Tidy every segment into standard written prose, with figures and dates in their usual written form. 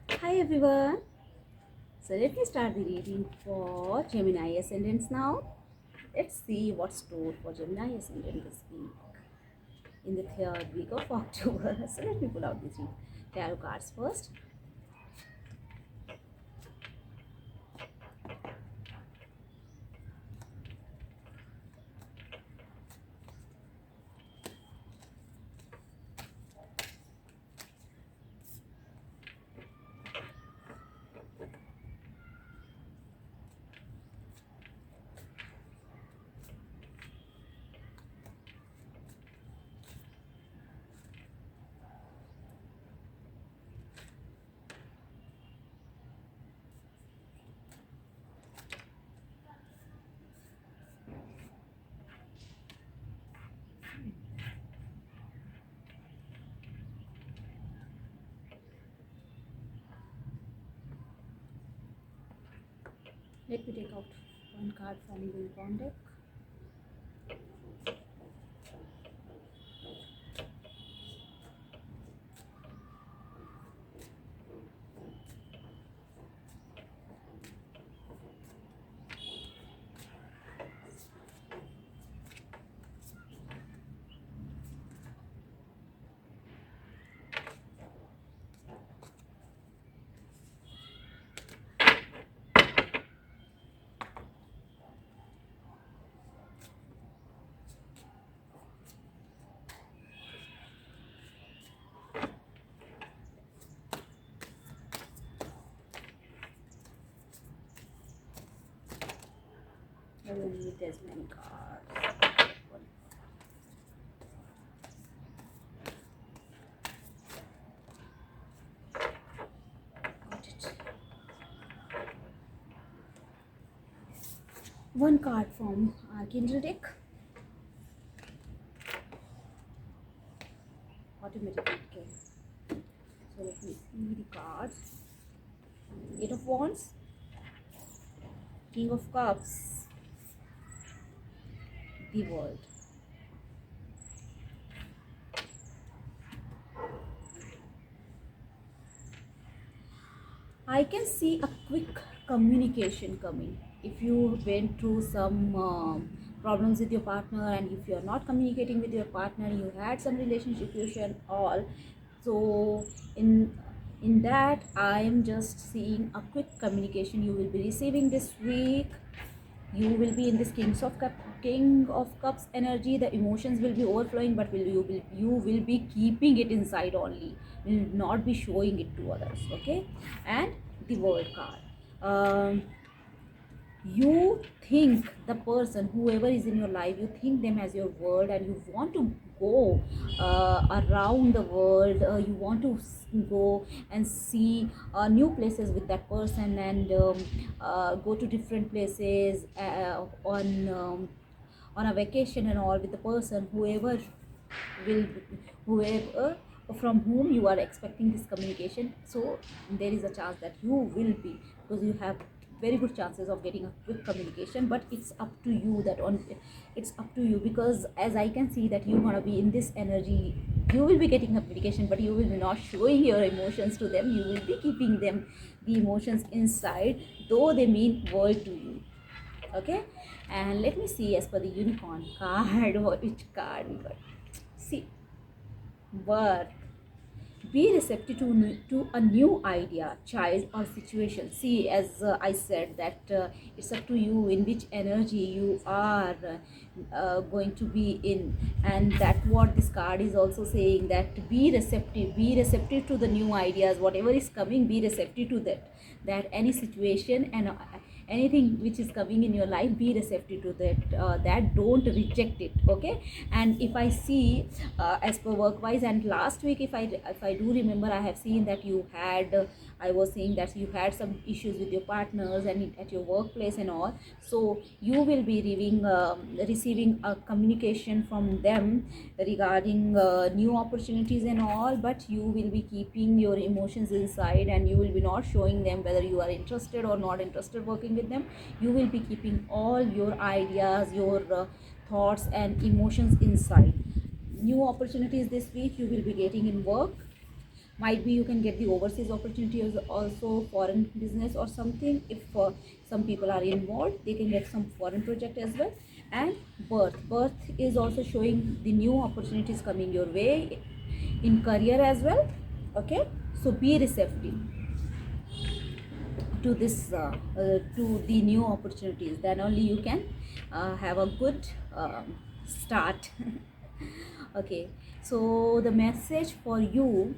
Hi everyone. So let me start the reading for Gemini Ascendants now. Let's see what's stored for Gemini Ascendant this week in the third week of October. So let me pull out the three tarot cards first. Let me take out one card from the Unicorn deck. I will need as many cards. Got it. One card from Archangel deck. Automatically it came. So let me see the cards. Eight of Wands, King of Cups, the World. I can see a quick communication coming. If you went through some problems with your partner, and if you are not communicating with your partner, you had some relationship issue and all. So in that, I am just seeing a quick communication you will be receiving this week. You will be in this king of cups energy. The emotions will be overflowing, but you will be keeping it inside only, will not be showing it to others. Okay. And the World card, you think the person, whoever is in your life, you think them as your world, and you want to go around the world. You want to go and see new places with that person, and go to different places on a vacation and all with the person, will whoever from whom you are expecting this communication. So there is a chance that you will be, because you have very good chances of getting a quick communication, but it's up to you that on it's up to you, because as I can see that you're gonna be in this energy. You will be getting communication, but you will be not showing your emotions to them. You will be keeping them, the emotions, inside, though they mean world to you. Okay. And let me see, as per the Unicorn card, which card we got. See, birth. Be receptive to a new idea, child, or situation. See, as I said, that it's up to you in which energy you are going to be in. And that what this card is also saying, that be receptive to the new ideas, whatever is coming. Be receptive to that any situation and anything which is coming in your life. Be receptive to that, don't reject it. Okay. And if I see, as per work wise, and last week, if I do remember, I have seen that you had I was saying that you had some issues with your partners and at your workplace and all. So you will be receiving a communication from them regarding new opportunities and all, but you will be keeping your emotions inside, and you will be not showing them whether you are interested or not interested working with them. You will be keeping all your ideas, your thoughts and emotions inside. New opportunities this week you will be getting in work. Might be you can get the overseas opportunities, also foreign business or something. If some people are involved, they can get some foreign project as well. And birth is also showing the new opportunities coming your way in career as well. Okay, so be receptive to this to the new opportunities, then only you can have a good start. Okay, so the message for you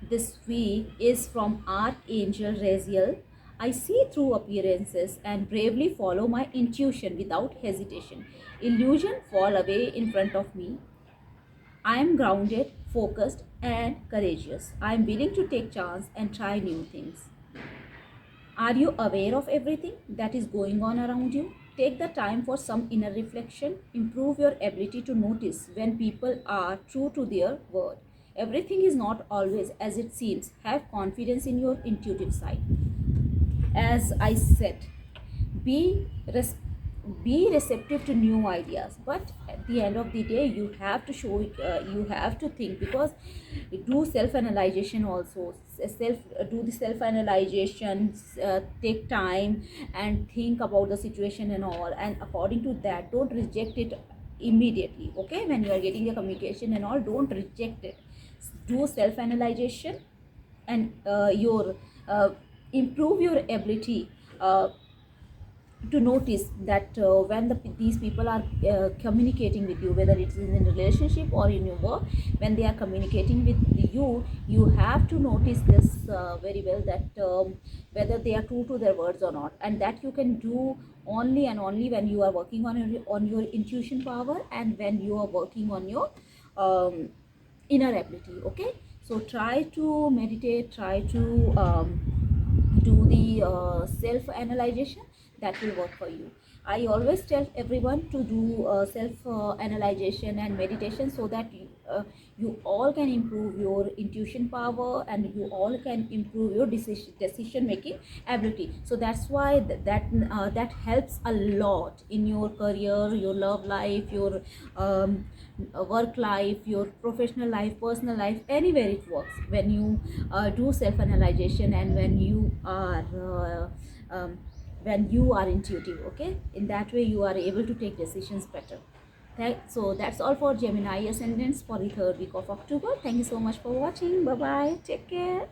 this week is from Archangel Raziel. I see through appearances and bravely follow my intuition without hesitation. Illusion fall away in front of me. I am grounded, focused, and courageous. I am willing to take chance and try new things. Are you aware of everything that is going on around you? Take the time for some inner reflection. Improve your ability to notice when people are true to their word. Everything is not always as it seems. Have confidence in your intuitive side. As I said, be res- be receptive to new ideas, but at the end of the day you have to show you have to think, because do self analyzation also. Self Do the self analyzation, take time and think about the situation and all, and according to that, don't reject it immediately. Okay, when you are getting the communication and all, don't reject it. Do self analyzation, and your improve your ability to notice that when these people are communicating with you, whether it is in a relationship or in your work, when they are communicating with you, you have to notice this very well, that whether they are true to their words or not. And that you can do only and only when you are working on your intuition power, and when you are working on your inner ability. Okay, so try to meditate, try to do the self analyzation. That will work for you. I always tell everyone to do self analyzation and meditation, so that you all can improve your intuition power, and you all can improve your decision making ability. So that's why that helps a lot in your career, your love life, your work life, your professional life, personal life, anywhere it works. When you do self analyzation, and when you are intuitive. Okay, in that way you are able to take decisions better. So that's all for Gemini ascendants for the third week of October. Thank you so much for watching. Bye bye, take care.